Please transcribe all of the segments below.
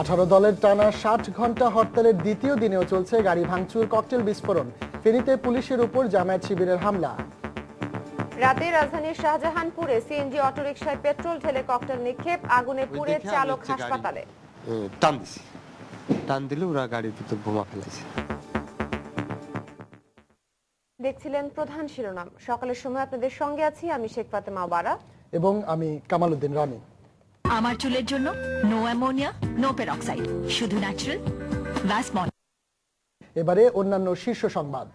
18 দলের টানা 60 ঘন্টা হরতালের দ্বিতীয় দিনেও চলছে গাড়ি ভাঙচুর, ককটেল বিস্ফোরণ। ফেনীতে পুলিশের উপর জামায়াত শিবিরের হামলা। রাতে রাজধানীর শাহজাহানপুরে সিএনজি অটোরিকশায় পেট্রোল ঢেলে ককটেল নিক্ষেপ, আগুনে পুড়ে চালক হাসপাতালে। টান দিলে ওরা গাড়ির ভিতর বোমা ফেলেছে। দেখছিলেন প্রধান শিরোনাম। সকালের সময় আপনাদের সঙ্গে আছি আমি শেখ ফাতেমা বারা এবং আমি কামাল উদ্দিন রনি। আমার চুলের জন্য নো অ্যামোনিয়া, নো পেরক্সাইড, শুধু ন্যাচারাল ভাসমল। এবারে অন্যান্য শীর্ষ সংবাদ।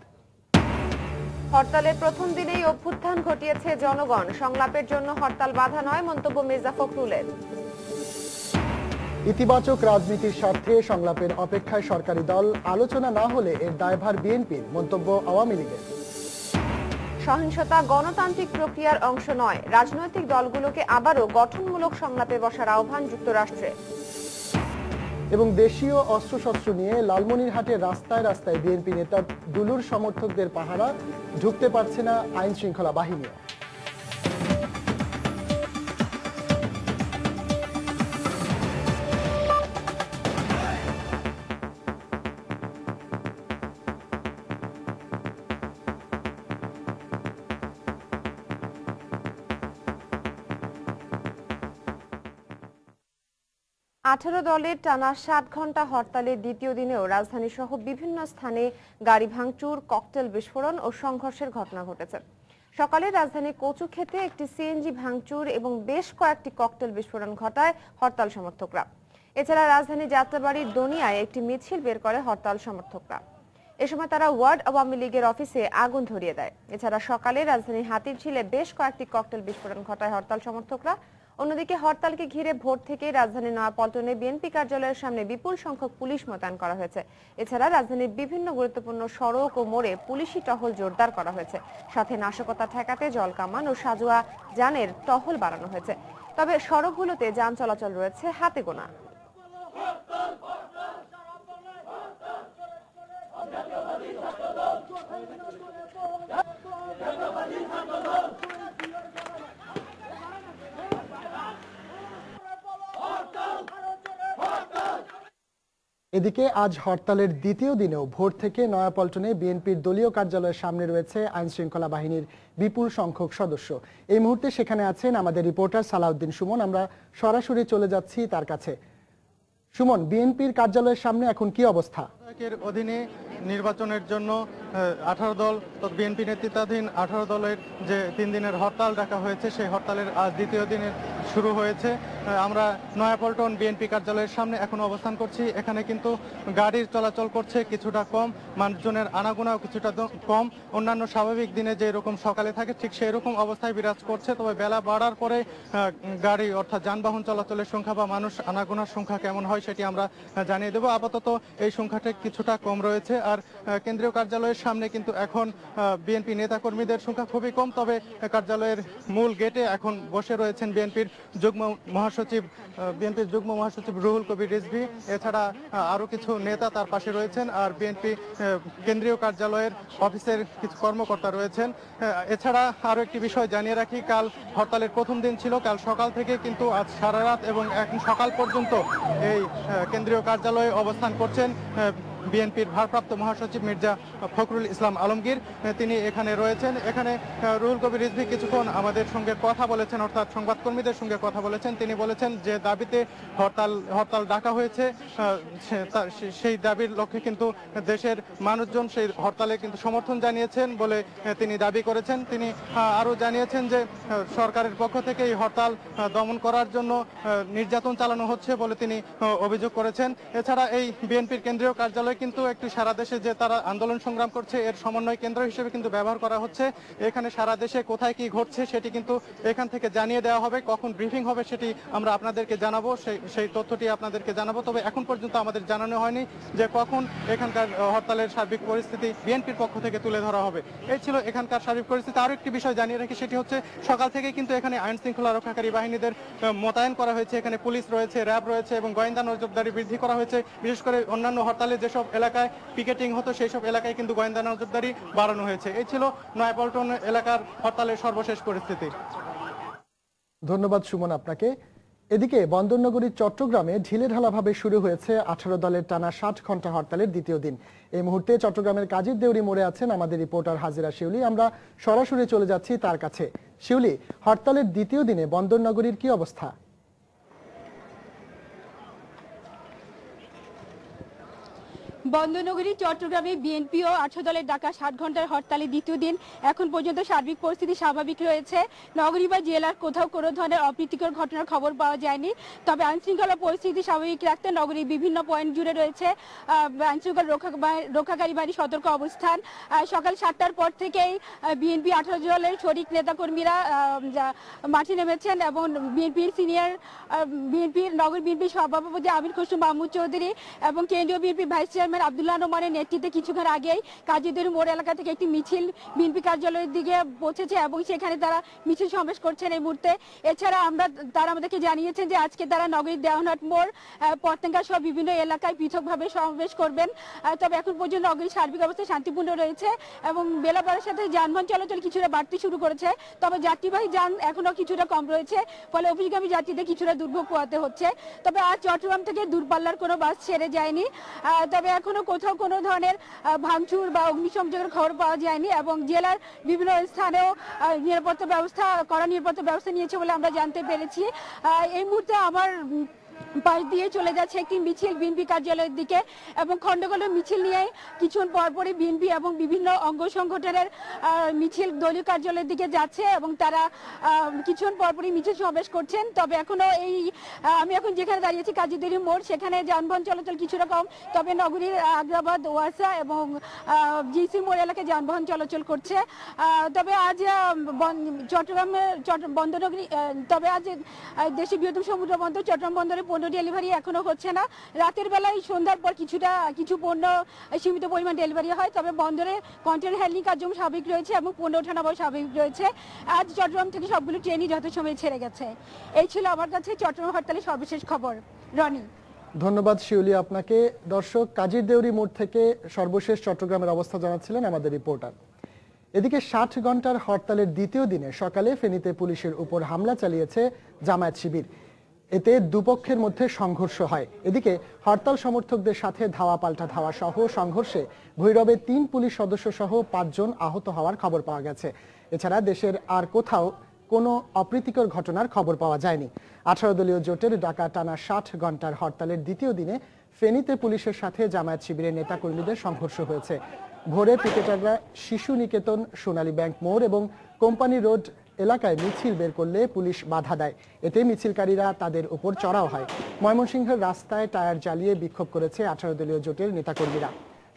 হরতালের প্রথম দিনেই অভ্যুত্থান ঘটিয়েছে জনগণ, সংলাপের জন্য হরতাল বাধা নয়, মন্তব্য মির্জা ফখরুলের। ইতিবাচক রাজনীতির স্বার্থে সংলাপের অপেক্ষায় সরকারি দল, আলোচনা না হলে এর দায়ভার বিএনপির, মন্তব্য আওয়ামী লীগের। সহিংসতা গণতান্ত্রিক প্রক্রিয়ার অংশ নয়, রাজনৈতিক দলগুলোকে আবারও গঠনমূলক সংলাপে বসার আহ্বান যুক্তরাষ্ট্রের। এবং দেশীয় অস্ত্রশস্ত্র নিয়ে লালমনিরহাটের রাস্তায় রাস্তায় বিএনপি নেতা দুলুর সমর্থকদের পাহারা, ঢুকতে পারছে না আইন শৃঙ্খলা বাহিনী। আঠারো দলের টানা 60 ঘন্টা হরতালের দ্বিতীয় দিনেও রাজধানী সহ বিভিন্ন স্থানে গাড়ি ভাঙচুর, ককটেল বিস্ফোরণ ও সংঘর্ষের ঘটনা ঘটেছে। সকালে রাজধানীর কচুক্ষেতে একটি সিএনজি ভাঙচুর এবং বেশ কয়েকটি ককটেল বিস্ফোরণ ঘটায় হরতাল সমর্থকরা। এছাড়া রাজধানী যাত্রাবাড়ির দনিয়ায় একটি মিছিল বের করে হরতাল সমর্থকরা। এ সময় তারা ওয়ার্ড আওয়ামী লীগের অফিসে আগুন ধরিয়ে দেয়। এছাড়া সকালে রাজধানীর হাতিরঝিলে বেশ কয়েকটি ককটেল বিস্ফোরণ ঘটায় হরতাল সমর্থকরা। অন্যদিকে হরতালকে ঘিরে ভোর থেকে রাজধানীর নয়াপল্টনে বিএনপি কার্যালয়ের সামনে বিপুল সংখ্যক পুলিশ মোতায়েন করা হয়েছে। এছাড়া রাজধানীর বিভিন্ন গুরুত্বপূর্ণ সড়ক ও মোড়ে পুলিশি টহল জোরদার করা হয়েছে। সাথে নাশকতা ঠেকাতে জলকামান ও সাজোয়া যানের টহল বাড়ানো হয়েছে। তবে সড়কগুলোতে যান চলাচল রয়েছে হাতে গোনা। এদিকে আজ হরতালের দ্বিতীয় দিনেও ভোর থেকে নয়াপল্টনে বিএনপির দলীয় কার্যালয়ের সামনে রয়েছে আইন শৃঙ্খলা বাহিনীর বিপুল সংখ্যক সদস্য। এই মুহূর্তে সেখানে আছেন আমাদের রিপোর্টার সালাউদ্দিন সুমন। আমরা সরাসরি চলে যাচ্ছি তার কাছে। সুমন, বিএনপির কার্যালয়ের সামনে এখন কি অবস্থা? এর অধীনে নির্বাচনের জন্য 18 দল, বিএনপি নেতৃত্বাধীন 18 দলের যে 3 দিনের হরতাল ডাকা হয়েছে, সেই হরতালের আজ দ্বিতীয় দিনের শুরু হয়েছে। আমরা নয়াপল্টন বিএনপি কার্যালয়ের সামনে এখন অবস্থান করছি। এখানে কিন্তু গাড়ির চলাচল করছে কিছুটা কম, মানুষজনের আনাগোনাও কিছুটা কম। অন্যান্য স্বাভাবিক দিনে যে এরকম সকালে থাকে ঠিক সেই রকম অবস্থায় বিরাজ করছে। তবে বেলা বাড়ার পরে গাড়ি অর্থাৎ যানবাহন চলাচলের সংখ্যা বা মানুষ আনাগোনার সংখ্যা কেমন হয় সেটি আমরা জানিয়ে দেব। আপাতত এই সংখ্যাটা কিছুটা কম রয়েছে। আর কেন্দ্রীয় কার্যালয়ের সামনে কিন্তু এখন বিএনপি নেতাকর্মীদের সংখ্যা খুবই কম। তবে কার্যালয়ের মূল গেটে এখন বসে রয়েছেন বিএনপির যুগ্ম মহাসচিব রুহুল কবির রিজভী। এছাড়া আরো কিছু নেতা তার পাশে রয়েছেন। আর বিএনপি কেন্দ্রীয় কার্যালয়ের অফিসের কিছু কর্মকর্তা রয়েছেন। এছাড়া আরো একটি বিষয় জানিয়ে রাখি, কাল হরতালের প্রথম দিন ছিল। কাল সকাল থেকে কিন্তু আজ সারা রাত এবং এখন সকাল পর্যন্ত এই কেন্দ্রীয় কার্যালয়ে অবস্থান করছেন বিএনপির ভারপ্রাপ্ত মহাসচিব মির্জা ফখরুল ইসলাম আলমগীর। তিনি এখানে রয়েছেন। এখানে রুহুল কবির রিজভী কিছুক্ষণ আমাদের সঙ্গে কথা বলেছেন, অর্থাৎ সংবাদকর্মীদের সঙ্গে কথা বলেছেন। তিনি বলেছেন যে দাবিতে হরতাল ডাকা হয়েছে, সেই দাবির লক্ষ্যে কিন্তু দেশের মানুষজন সেই হরতালে কিন্তু সমর্থন জানিয়েছেন বলে তিনি দাবি করেছেন। তিনি আরো জানিয়েছেন যে সরকারের পক্ষ থেকে এই হরতাল দমন করার জন্য নির্যাতন চালানো হচ্ছে বলে তিনি অভিযোগ করেছেন। এছাড়া এই বিএনপির কেন্দ্রীয় কার্যালয় কিন্তু একটি সারা দেশে যে তারা আন্দোলন সংগ্রাম করছে এর সমন্বয় কেন্দ্র হিসেবে কিন্তু ব্যবহার করা হচ্ছে। এখানে সারা দেশে কোথায় কি ঘটছে সেটি কিন্তু এখান থেকে জানিয়ে দেওয়া হবে। কখন ব্রিফিং হবে সেটি আমরা আপনাদেরকে জানাবো, সেই তথ্যটি আপনাদেরকে জানাবো। তবে এখন পর্যন্ত আমাদের জানানো হয়নি যে কখন এখানকার হরতালের সার্বিক পরিস্থিতি বিএনপির পক্ষ থেকে তুলে ধরা হবে। এই ছিল এখানকার সার্বিক পরিস্থিতি। আরো একটি বিষয় জানিয়ে রাখি, সেটি হচ্ছে সকাল থেকে কিন্তু এখানে আইন শৃঙ্খলা রক্ষাকারী বাহিনীদের মোতায়েন করা হয়েছে। এখানে পুলিশ রয়েছে, র্যাব রয়েছে এবং গোয়েন্দা নজরদারি বৃদ্ধি করা হয়েছে। বিশেষ করে অন্যান্য হরতালে যেসব এলাকায় পিকেটিং হতো সেই সব এলাকায় কিন্তু গোয়েন্দা নজরদারি বাড়ানো হয়েছে। এই ছিল নয়াপল্টন এলাকার হরতালের সর্বশেষ পরিস্থিতি। ধন্যবাদ সুমন আপনাকে। এদিকে বন্দরনগরী চট্টগ্রামে ঢিলেঢালাভাবে শুরু হয়েছে 18 দলের টানা 60 ঘন্টা হরতালের দ্বিতীয় দিন। এই মুহূর্তে চট্টগ্রামের কাজীর দেউরি মোড়ে আছেন আমাদের রিপোর্টার হাজিরা শিউলি। আমরা সরাসরি চলে যাচ্ছি তার কাছে। শিউলি, হরতালের দ্বিতীয় দিনে বন্দরনগরীর কি অবস্থা? বন্দরনগরী চট্টগ্রামে বিএনপি ও 18 দলের ডাকা 60 ঘন্টার হরতালের দ্বিতীয় দিন। এখন পর্যন্ত সার্বিক পরিস্থিতি স্বাভাবিক রয়েছে। নগরী বা জেলার কোথাও কোনো ধরনের অপ্রীতিকর ঘটনার খবর পাওয়া যায়নি। তবে আইনশৃঙ্খলা পরিস্থিতি স্বাভাবিক রাখতে নগরীর বিভিন্ন পয়েন্ট জুড়ে রয়েছে আইনশৃঙ্খলা রক্ষাকারী বাহিনীর সতর্ক অবস্থান। সকাল 7টার পর থেকেই বিএনপি 18 দলের শরিক নেতাকর্মীরা মাঠে নেমেছেন এবং নগর বিএনপির সভাপতি আমির খসরু মাহমুদ চৌধুরী এবং কেন্দ্রীয় বিএনপি ভাইস চেয়ারম্যান আব্দুল্লাহ নোমানের নেতৃত্বে কিছুক্ষণ আগেই কাজীদের মোড় এলাকা থেকে একটি মিছিল বিএনপি কার্যালয়ের দিকে পৌঁছেছে এবং সেখানে তারা মিছিল সমাবেশ করছেন এই মুহূর্তে। এছাড়া তারা আমাদেরকে জানিয়েছেন যে আজকে তারা নগরীর দেওয়ানহাট মোড়, পতেঙ্গা সহ বিভিন্ন এলাকায় পৃথকভাবে সমাবেশ করবেন। তবে এখন পর্যন্ত নগরীর সার্বিক অবস্থা শান্তিপূর্ণ রয়েছে এবং বেলা বাড়ার সাথে যানবাহন চলাচল কিছুটা বাড়তে শুরু করেছে। তবে যাত্রীবাহী যান এখনো কিছুটা কম রয়েছে, ফলে অফিসগামী যাত্রীদের কিছুটা দুর্ভোগ পোহাতে হচ্ছে। তবে আজ চট্টগ্রাম থেকে দূরপাল্লার কোনো বাস ছেড়ে যায়নি। তবে এখনো কোথাও কোনো ধরনের ভাঙচুর বা অগ্নিসংযোগের খবর পাওয়া যায়নি এবং জেলার বিভিন্ন স্থানেও কড়া নিরাপত্তা ব্যবস্থা নিয়েছে বলে আমরা জানতে পেরেছি। এই মুহূর্তে আমার পাশ দিয়ে চলে যাচ্ছে একটি মিছিল বিএনপি কার্যালয়ের দিকে এবং খণ্ডখণ্ড মিছিল নিয়ে কিছুক্ষণ পরপরই বিএনপি এবং বিভিন্ন অঙ্গ সংগঠনের মিছিল দলীয় কার্যালয়ের দিকে যাচ্ছে এবং তারা কিছুক্ষণ পরপরই মিছিল সমাবেশ করছেন। তবে এখনো আমি এখন যেখানে দাঁড়িয়েছি কাজীদেউরি মোড়, সেখানে যানবাহন চলাচল কিছুটা কম। তবে নগরীর আগ্রাবাদ, ওয়াসা এবং জিসি মোড় এলাকায় যানবাহন চলাচল করছে। তবে আজ বন্দরনগরী দেশের বৃহত্তম সমুদ্র বন্দর চট্টগ্রাম বন্দরে পণ্য ডেলিভারি এখনো হচ্ছে না। রাতের বেলায় সন্ধ্যার পর কিছু পণ্য সীমিত পরিমাণ ডেলিভারি হয়। তবে বন্দরে কন্টেনার হ্যান্ডলিং কার্যক্রম স্বাভাবিক রয়েছে এবং পণ্য ওঠানামাও স্বাভাবিক রয়েছে। আজ চট্টগ্রাম থেকে সবগুলো ট্রেনই যথাসময়ে ছেড়ে গেছে। এই ছিল আমার কাছে চট্টগ্রাম হরতালের সর্বশেষ খবর। রনি, ধন্যবাদ শিউলি আপনাকে। দর্শক, কাজীর দেউরি মোড় থেকে সর্বশেষ চট্টগ্রামের অবস্থা জানাচ্ছিলেন আমাদের রিপোর্টার। এদিকে 60 ঘন্টার হরতালের দ্বিতীয় দিনে সকালে ফেনীতে পুলিশের উপর হামলা চালিয়েছে জামায়াত শিবির। এতে দুপক্ষের মধ্যে সংঘর্ষ হয়। এদিকে হরতাল সমর্থকদের সাথে ধাওয়া পাল্টা ধাওয়া সহ সংঘর্ষে ভৈরবে 3 পুলিশ সদস্য সহ 5 জন আহত হওয়ার খবর পাওয়া গেছে। এছাড়া দেশের আর কোথাও কোনো অপ্রীতিকর ঘটনার খবর পাওয়া যায়নি। 18 দলীয় জোটের ডাকা টানা 60 ঘন্টার হরতালের দ্বিতীয় দিনে ফেনীতে পুলিশের সাথে জামায়াত শিবিরের নেতাকর্মীদের সংঘর্ষ হয়েছে। ভোরে পিকেটাররা শিশু নিকেতন, সোনালী ব্যাংক মোড় এবং কোম্পানি রোড এলাকায় মিছিল বের করলে পুলিশ বাধা দেয়। এতে মিছিলকারীরা তাদের উপর চড়াও হয়। ময়মনসিংহের রাস্তায় টায়ার জ্বালিয়ে বিক্ষোভ করেছে 18 দলীয় জোটের নেতাকর্মীরা।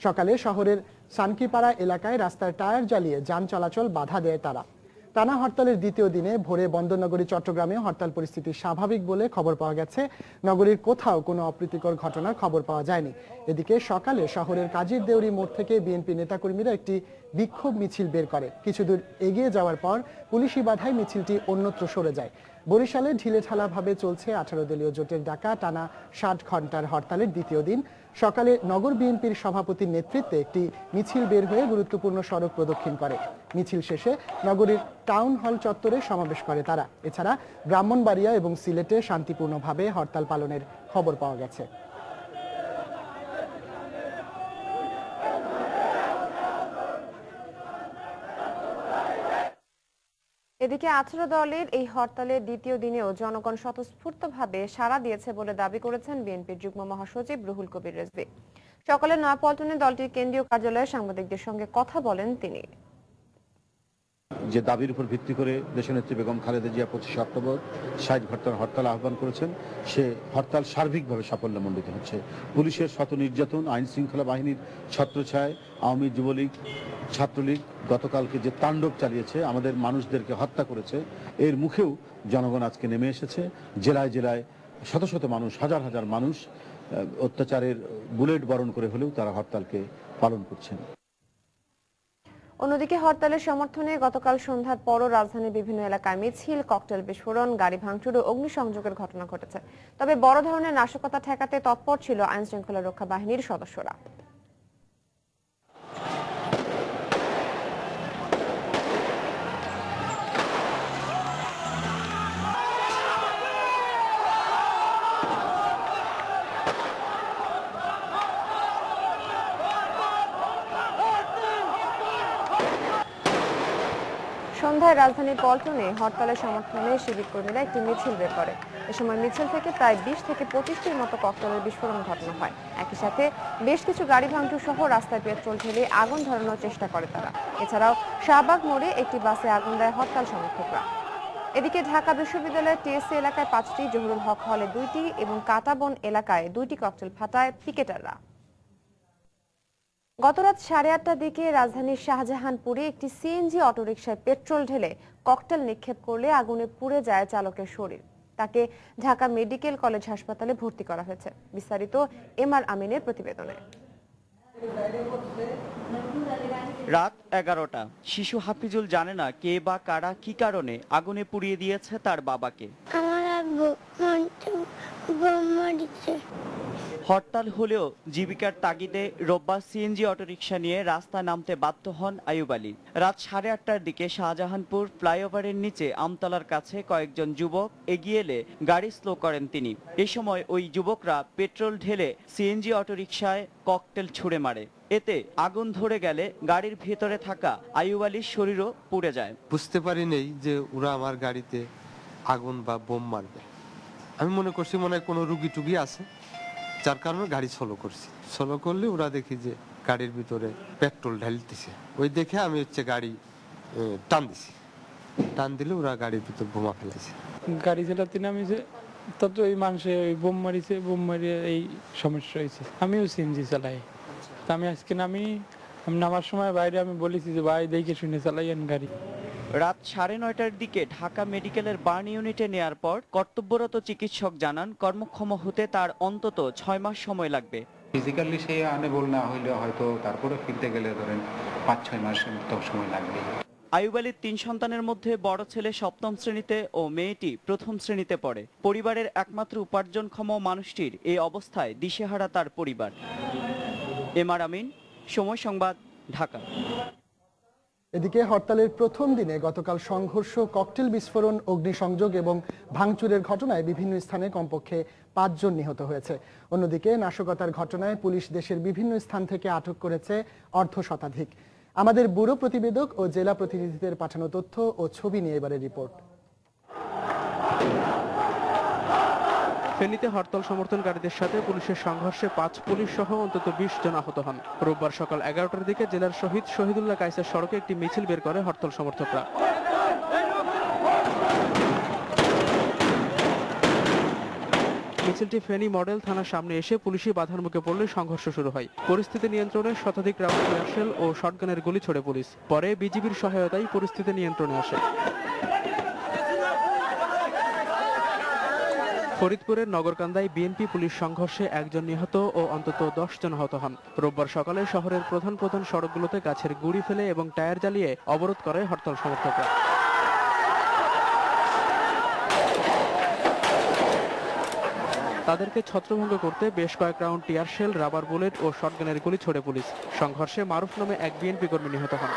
সকালে শহরের সানকিপাড়া এলাকায় রাস্তায় টায়ার জ্বালিয়ে যান চলাচল বাধা দেয় তারা। টানা হরতালের দ্বিতীয় দিনে ভোরে বন্দরনগরী চট্টগ্রামে হরতাল পরিস্থিতি স্বাভাবিক বলে খবর পাওয়া গেছে। নগরীর কোথাও কোনো অপ্রীতিকর ঘটনার খবর পাওয়া যায়নি। এদিকে সকালে শহরের কাজীর দেউরি মোড় থেকে বিএনপি নেতাকর্মীরা একটি বিক্ষোভ মিছিল বের করে। কিছুদূর এগিয়ে যাওয়ার পর পুলিশি বাধায় মিছিলটি অন্যত্র সরে যায়। বরিশালে ঢিলেঢালাভাবে চলছে 18 দলীয় জোটের ডাকা টানা 60 ঘন্টার হরতালের দ্বিতীয় দিন। সকালে নগর বিএনপির সভাপতির নেতৃত্বে একটি মিছিল বের হয়ে গুরুত্বপূর্ণ সড়ক প্রদক্ষিণ করে। মিছিল শেষে নগরীর টাউন হল চত্বরে সমাবেশ করে তারা। এছাড়া ব্রাহ্মণবাড়িয়া এবং সিলেটে শান্তিপূর্ণভাবে হরতাল পালনের খবর পাওয়া গেছে। এদিকে 18 দলের এই হরতালের দ্বিতীয় দিনেও জনগণ স্বতঃস্ফূর্তভাবে সাড়া দিয়েছে বলে দাবি করেছেন বিএনপির যুগ্ম মহাসচিব রুহুল কবির রেজভী। সকালে নয়াপল্টনে দলটির কেন্দ্রীয় কার্যালয়ে সাংবাদিকদের সঙ্গে কথা বলেন তিনি। যে দাবির উপর ভিত্তি করে দেশনেত্রী বেগম খালেদা জিয়া 25 অক্টোবর 60 ঘন্টার হরতাল আহ্বান করেছেন, সে হরতাল সার্বিকভাবে সাফল্যমণ্ডিত হচ্ছে। পুলিশের শত নির্যাতন, আইন শৃঙ্খলা বাহিনীর ছত্রছায়ায় আওয়ামী যুবলীগ, ছাত্রলীগ গতকালকে যে তাণ্ডব চালিয়েছে, আমাদের মানুষদেরকে হত্যা করেছে, এর মুখেও জনগণ আজকে নেমে এসেছে। জেলায় জেলায় শত শত মানুষ, হাজার হাজার মানুষ অত্যাচারের বুলেট বরণ করে হলেও তারা হরতালকে পালন করছেন। অন্যদিকে হরতালের সমর্থনে গতকাল সন্ধ্যার পরও রাজধানীর বিভিন্ন এলাকায় মিছিল, ককটেল বিস্ফোরণ, গাড়ি ভাঙচুর ও অগ্নিসংযোগের ঘটনা ঘটেছে। তবে বড় ধরনের নাশকতা ঠেকাতে তৎপর ছিল আইন শৃঙ্খলা রক্ষা বাহিনীর সদস্যরা। সন্ধ্যায় রাজধানীর পল্টনে হরতালের সমর্থনে শিবির কর্মীরা একটি মিছিল বের করে। এ সময় মিছিল থেকে প্রায় 20 থেকে 25টির মতো ককটেলের বিস্ফোরণ ঘটানো হয়। একই সাথে বেশ কিছু গাড়ি ভাঙচুর সহ রাস্তায় পেট্রোল ঢেলে আগুন ধরানোর চেষ্টা করে তারা। এছাড়াও শাহবাগ মোড়ে একটি বাসে আগুন দেয় হরতাল সমর্থকরা। এদিকে ঢাকা বিশ্ববিদ্যালয়ের টিএসসি এলাকায় 5টি, জহুরুল হক হলে 2টি এবং কাটাবন এলাকায় 2টি ককটেল ফাটায় পিকেটাররা। গতরাত 8:30টার দিকে রাজধানীর শাহজাহানপুরে একটি সিএনজি অটোরিকশায় পেট্রোল ঢেলে ককটেল নিক্ষেপ করলে আগুনে পুড়ে যায় চালকের শরীর। তাকে ঢাকা মেডিকেল কলেজ হাসপাতালে ভর্তি করা হয়েছে। বিস্তারিত এমআর আমিনের প্রতিবেদনে। রাত 11টা। শিশু হাফিজুল জানে না কে বা কারা কি কারণে আগুনে পুড়িয়ে দিয়েছে তার বাবাকে। হরতাল হলেও জীবিকার তাগিদে রোববার সিএনজি অটোরিকশা নিয়ে রাস্তা নামতে বাধ্য হন আইয়ুব আলী। রাত 8:30টার দিকে শাহজাহানপুর ফ্লাইওভারের নিচে আমতলার কাছে কয়েকজন যুবক এগিয়ে এলে গাড়ি স্লো করেন তিনি। এই সময় ওই যুবকরা পেট্রোল ঢেলে সিএনজি অটোরিকশায় ককটেল ছুড়ে মারে। এতে আগুন ধরে গেলে গাড়ির ভেতরে থাকা আইয়ুব আলীর শরীরও পুড়ে যায়। বুঝতে পারি নেই যে ওরা আমার গাড়িতে আগুন বা বোম মারবে। আমি মনে করছি মনে হয় কোনো রুগী টুগী আছে, যার কারণে গাড়ি স্লো করছি। স্লো করলে ওরা দেখি যে গাড়ির ভিতরে পেট্রোল ঢালতেছে। ওই দেখে আমি গাড়ি টান দিছি। টান দিলে ওরা গাড়ির ভিতর বোমা ফেলেছে। গাড়ি চালাতে নামিছে তত ওই মানুষে ওই বোম মারিছে, বোম মারিয়ে এই সমস্যা হয়েছে। আমিও সিএনজি চালাই। আমি আজকে নামার সময় বাইরে আমি বলেছি যে ভাই দেখে শুনে চালাইয়েন গাড়ি। রাত 9:30টার দিকে ঢাকা মেডিকেলের বার্ন ইউনিটে নেয়ার পর কর্তব্যরত চিকিৎসক জানান কর্মক্ষম হতে তার অন্তত 6 মাস সময় লাগবে। ফিজিক্যালি সে আনেবল না হইলে হয়তো তারপরে ফিরতে গেলে ধরেন 5-6 মাসের মতো সময় লাগবে। আইয়ুব আলীর 3 সন্তানের মধ্যে বড় ছেলে 7ম শ্রেণীতে ও মেয়েটি 1ম শ্রেণীতে পড়ে। পরিবারের একমাত্র উপার্জনক্ষম মানুষটির এই অবস্থায় দিশেহারা তার পরিবার। এমআর আমিন, সময় সংবাদ, ঢাকা। এদিকে হরতালের প্রথম দিনে গতকাল সংঘর্ষ, ককটেল বিস্ফোরণ, অগ্নিসংযোগ এবং ভাঙচুরের ঘটনায় বিভিন্ন স্থানে কমপক্ষে 5 জন নিহত হয়েছে। অন্যদিকে নাশকতার ঘটনায় পুলিশ দেশের বিভিন্ন স্থান থেকে আটক করেছে 1/2 শতাধিক। আমাদের ব্যুরো প্রতিবেদক ও জেলা প্রতিনিধিদের পাঠানো তথ্য ও ছবি নিয়ে এবারে রিপোর্ট। ফেনীতে হরতাল সমর্থনকারীদের সাথে পুলিশের সংঘর্ষে 5 পুলিশ সহ অন্তত 20 জন আহত হন। রোববার সকাল 11টার দিকে জেলার শহীদ শহীদুল্লাহ কায়সার সড়কে একটি মিছিল বের করে হরতাল সমর্থকরা। মিছিলটি ফেনী মডেল থানার সামনে এসে পুলিশি বাধার মুখে পড়লে সংঘর্ষ শুরু হয়। পরিস্থিতি নিয়ন্ত্রণে শতাধিক রাউন্ড টিয়ারশেল ও শটগানের গুলি ছোড়ে পুলিশ। পরে বিজিবির সহায়তায় পরিস্থিতি নিয়ন্ত্রণে আসে। ফরিদপুরের নগরকান্দায় বিএনপি পুলিশ সংঘর্ষে 1 জন নিহত ও অন্তত 10 জন আহত হন। রোববার সকালে শহরের প্রধান সড়কগুলোতে গাছের গুঁড়ি ফেলে এবং টায়ার জ্বালিয়ে অবরোধ করে হরতাল সমর্থকরা। তাদেরকে ছত্রভঙ্গ করতে বেশ কয়েক রাউন্ড টিয়ারশেল, রাবার বুলেট ও শটগানের গুলি ছোড়ে পুলিশ। সংঘর্ষে মারুফ নামে এক বিএনপি কর্মী নিহত হন।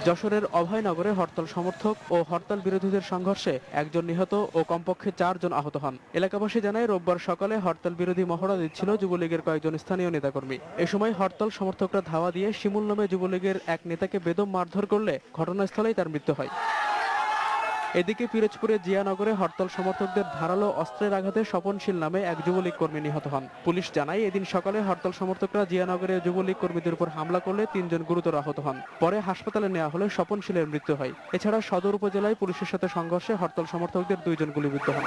যশোরের অভয়নগরে হরতাল সমর্থক ও হরতাল বিরোধীদের সংঘর্ষে 1 জন নিহত ও কমপক্ষে 4 জন আহত হন। এলাকাবাসী জানায় রোববার সকালে হরতাল বিরোধী মহড়া দিচ্ছিল যুবলীগের কয়েকজন স্থানীয় নেতাকর্মী। এ সময় হরতাল সমর্থকরা ধাওয়া দিয়ে শিমুল নামে যুবলীগের এক নেতাকে বেদম মারধর করলে ঘটনাস্থলেই তার মৃত্যু হয়। এদিকে পিরোজপুরের জিয়ানগরে হরতাল সমর্থকদের ধারালো অস্ত্রের আঘাতে স্বপনশীল নামে এক যুবলীগ কর্মী নিহত হন। পুলিশ জানায় এদিন সকালে হরতাল সমর্থকরা জিয়ানগরে যুবলীগ কর্মীদের উপর হামলা করলে 3 জন গুরুতর আহত হন। পরে হাসপাতালে নেওয়া হলে স্বপনশীলের মৃত্যু হয়। এছাড়া সদর উপজেলায় পুলিশের সাথে সংঘর্ষে হরতাল সমর্থকদের 2 জন গুলিবিদ্ধ হন।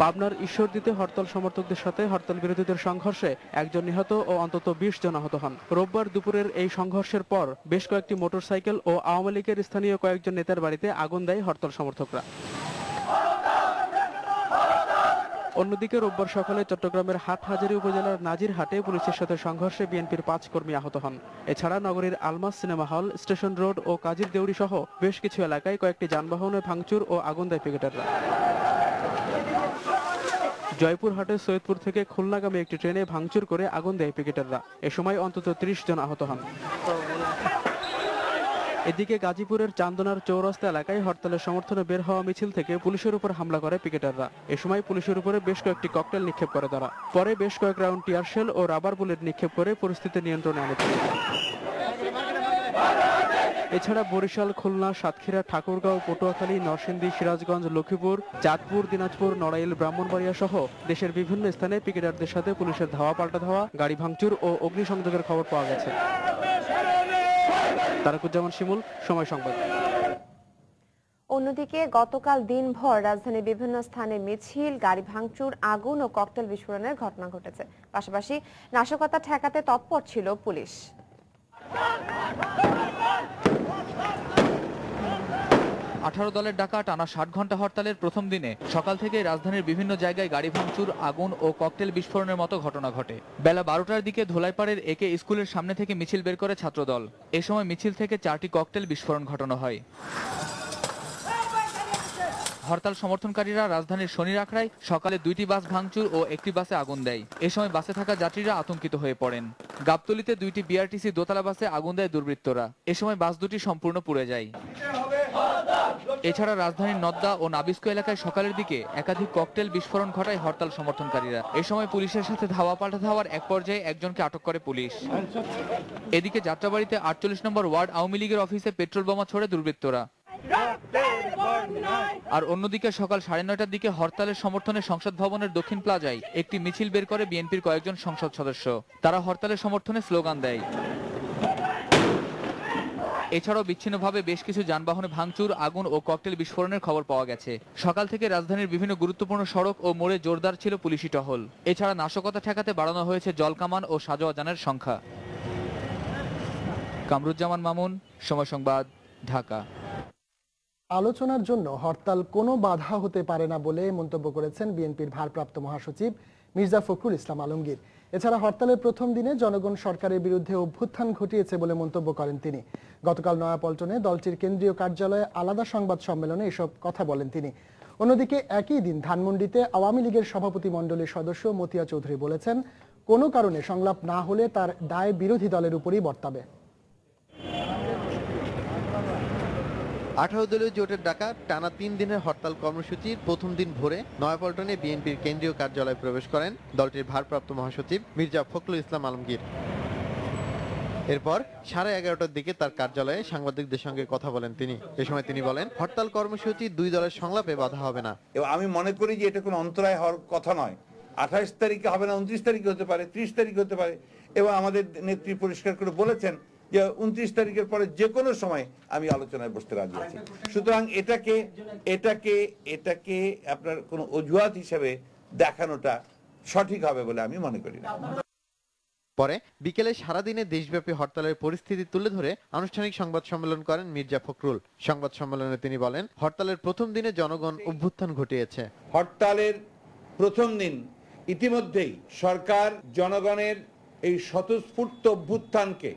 পাবনার ঈশ্বরদীতে হরতাল সমর্থকদের সাথে হরতাল বিরোধীদের সংঘর্ষে 1 জন নিহত ও অন্তত 20 জন আহত হন। রোববার দুপুরের এই সংঘর্ষের পর বেশ কয়েকটি মোটরসাইকেল ও আওয়ামী লীগের স্থানীয় কয়েকজন নেতার বাড়িতে আগুন দেয় হরতাল সমর্থকরা। অন্যদিকে রোববার সকালে চট্টগ্রামের হাটহাজারী উপজেলার নাজিরহাটে পুলিশের সাথে সংঘর্ষে বিএনপির 5 কর্মী আহত হন। এছাড়া নগরীর Almas cinema hall, station road ও কাজীর দেউরি সহ বেশ কিছু এলাকায় কয়েকটি যানবাহনে ভাঙচুর ও আগুন দেয় পিকেটাররা। জয়পুরহাটের সৈয়দপুর থেকে খুলনাগামী একটি ট্রেনে ভাঙচুর করে আগুন দেয় পিকেটাররা। এ সময় অন্তত 30 জন আহত হন। এদিকে গাজীপুরের চান্দনার চৌরাস্তা এলাকায় হরতালের সমর্থনে বের হওয়া মিছিল থেকে পুলিশের উপর হামলা করে পিকেটাররা। এ সময় পুলিশের উপরে বেশ কয়েকটি ককটেল নিক্ষেপ করে তারা। পরে বেশ কয়েক রাউন্ড টিয়ার শেল ও রাবার বুলেট নিক্ষেপ করে পরিস্থিতি নিয়ন্ত্রণে আনে পুলিশ। এছাড়া বরিশাল, খুলনা, সাতক্ষীরা, ঠাকুরগাঁও, পটুয়াখালী, নরসিংদী, সিরাজগঞ্জ, লক্ষ্মীপুর, চাঁদপুর, দিনাজপুর, নড়াইল, ব্রাহ্মণবাড়িয়া সহ দেশের বিভিন্ন স্থানে পিকেটারদের সাথে পুলিশের ধাওয়া পাল্টা ধাওয়া, গাড়ি ভাঙচুর ও অগ্নিসংযোগের খবর পাওয়া গেছে। তারাকুজ্জামান শিমুল, সময় সংবাদ। অন্যদিকে গতকাল দিনভর রাজধানীর বিভিন্ন স্থানে মিছিল, গাড়ি ভাঙচুর, আগুন ও ককটেল বিস্ফোরণের ঘটনা ঘটেছে। পাশাপাশি নাশকতা ঠেকাতে তৎপর ছিল পুলিশ। 18 দলের ডাকা টানা 60 ঘন্টা হরতালের প্রথম দিনে সকাল থেকে রাজধানীর বিভিন্ন জায়গায় গাড়ি ভাঙচুর, আগুন ও ককটেল বিস্ফোরণের মতো ঘটনা ঘটে। বেলা 12টার দিকে ধোলাইপাড়ের একে স্কুলের সামনে থেকে মিছিল বের করে ছাত্রদল। এ সময় মিছিল থেকে 4টি ককটেল বিস্ফোরণ ঘটানো হয়। হরতাল সমর্থনকারীরা রাজধানীর শনির আখড়ায় সকালে 2টি বাস ভাঙচুর ও একটি বাসে আগুন দেয়। এ সময় বাসে থাকা যাত্রীরা আতঙ্কিত হয়ে পড়েন। গাবতলীতে 2টি বিআরটিসি দোতলা বাসে আগুন দেয় দুর্বৃত্তরা। এ সময় বাস দুটি সম্পূর্ণ পুড়ে যায়। এছাড়া রাজধানীর নদ্দা ও নাবিস্কো এলাকায় সকালের দিকে একাধিক ককটেল বিস্ফোরণ ঘটায় হরতাল সমর্থনকারীরা। এ সময় পুলিশের সাথে ধাওয়া পাল্টা ধাওয়ার এক পর্যায়ে একজনকে আটক করে পুলিশ। এদিকে যাত্রাবাড়িতে 48 নম্বর ওয়ার্ড আওয়ামী লীগের অফিসে পেট্রোল বোমা ছোড়ে দুর্বৃত্তরা। আর অন্যদিকে সকাল 9:30টার দিকে হরতালের সমর্থনে সংসদ ভবনের দক্ষিণ প্লাজায় একটি মিছিল বের করে বিএনপির কয়েকজন সংসদ সদস্য। তারা হরতালের সমর্থনে স্লোগান দেয়। এছাড়াও বিচ্ছিন্নভাবে বেশ কিছু যানবাহনে ভাঙচুর, আগুন ও ককটেল বিস্ফোরণের খবর পাওয়া গেছে। সকাল থেকে রাজধানীর বিভিন্ন গুরুত্বপূর্ণ সড়ক ও মোড়ে জোরদার ছিল পুলিশি টহল। এছাড়া নাশকতা ঠেকাতে বাড়ানো হয়েছে জলকামান ও সাজোয়া যানের সংখ্যা। কামরুজ্জামান মামুন, সময় সংবাদ, ঢাকা। আলোচনার জন্য হরতাল কোনো বাধা হতে পারে না বলে মন্তব্য করেছেন বিএনপির ভারপ্রাপ্ত মহাসচিব মির্জা ফখরুল ইসলাম আলমগীর। এছাড়া হরতালের প্রথম দিনে জনগণ সরকারের বিরুদ্ধে অভ্যুত্থান ঘটিয়েছে বলে মন্তব্য করেন তিনি। গতকাল নয়াপল্টনে দলটির কেন্দ্রীয় কার্যালয়ে আলাদা সংবাদ সম্মেলনে এসব কথা বলেন তিনি। অন্যদিকে একই দিন ধানমন্ডিতে আওয়ামী লীগের সভাপতিমণ্ডলীর সদস্য মতিয়া চৌধুরী বলেছেন, কোনো কারণে সংলাপ না হলে তার দায় বিরোধী দলের উপরই বর্তাবে। 18 দলীয় জোটের ডাকা টানা 3 দিনের হরতাল কর্মসূচির প্রথম দিন ভোরে নয়াপল্টনে বিএনপির কেন্দ্রীয় কার্যালয়ে প্রবেশ করেন দলটির ভারপ্রাপ্ত মহাসচিব মির্জা ফখরুল ইসলাম আলমগীর। এরপর 11:30টার দিকে তার কার্যালয়ে সাংবাদিকদের সঙ্গে কথা বলেন তিনি। এ সময় তিনি বলেন, হরতাল কর্মসূচি দুই দলের সংলাপে বাধা হবে না। আমি মনে করি যে এটা কোনো অন্তরায় হওয়ার কথা নয়। 28 তারিখে হবে না, 29 তারিখে হতে পারে, 30 তারিখে হতে পারে। এবং আমাদের নেত্রী পরিষ্কার করে বলেছেন যে 29 তারিখের পরে যে কোনো সময় আমি আলোচনায় বসতে রাজি আছি। সুতরাং এটাকে আপনার কোনো অজুহাত হিসেবে দেখানোটা সঠিক হবে বলে আমি মনে করি না। পরে বিকেলে সারাদিনে দেশব্যাপী হরতালের পরিস্থিতি তুলে ধরে আনুষ্ঠানিক সংবাদ সম্মেলন করেন মির্জা ফখরুল। সংবাদ সম্মেলনে তিনি বলেন, হরতালের প্রথম দিনে জনগণ অভ্যুত্থান ঘটিয়েছে। হরতালের প্রথম দিন ইতিমধ্যেই সরকার জনগণের এই স্বতঃস্ফূর্ত অভ্যুত্থানকে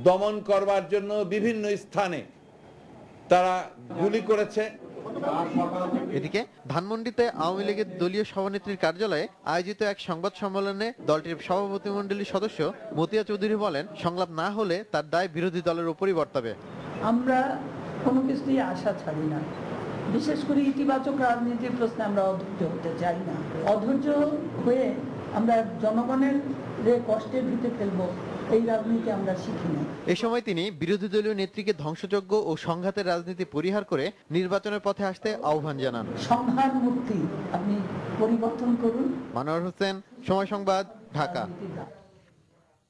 দমন করবার জন্য বিভিন্ন স্থানে তারা গুলি করেছে। এদিকে ধানমন্ডিতে আওয়ামী লীগের দলীয় সভানেত্রীর কার্যালয়ে আয়োজিত এক সংবাদ সম্মেলনে দলটির সভাপতিমণ্ডলীর সদস্য মতিয়া চৌধুরী বলেন, সংলাপ না হলে তার দায় বিরোধী দলের উপরই বর্তাবে। আমরা কোনো কিছুই আশা ছাড়ি না, বিশেষ করে ইতিবাচক রাজনীতির প্রশ্নে আমরা অধৈর্য হতে চাই না। অধৈর্য হয়ে আমরা জনগণের যে কষ্টের ভিতরে ফেলবো এই রাজনীতি আমরা শিখি না। এ সময় তিনি বিরোধী দলীয় নেত্রীকে ধ্বংসযজ্ঞ ও সংঘাতের রাজনীতি পরিহার করে নির্বাচনের পথে আসতে আহ্বান জানান। সংঘাত মুক্তি আপনি পরিবর্তন করুন। মানোয়ার হোসেন, সময় সংবাদ, ঢাকা।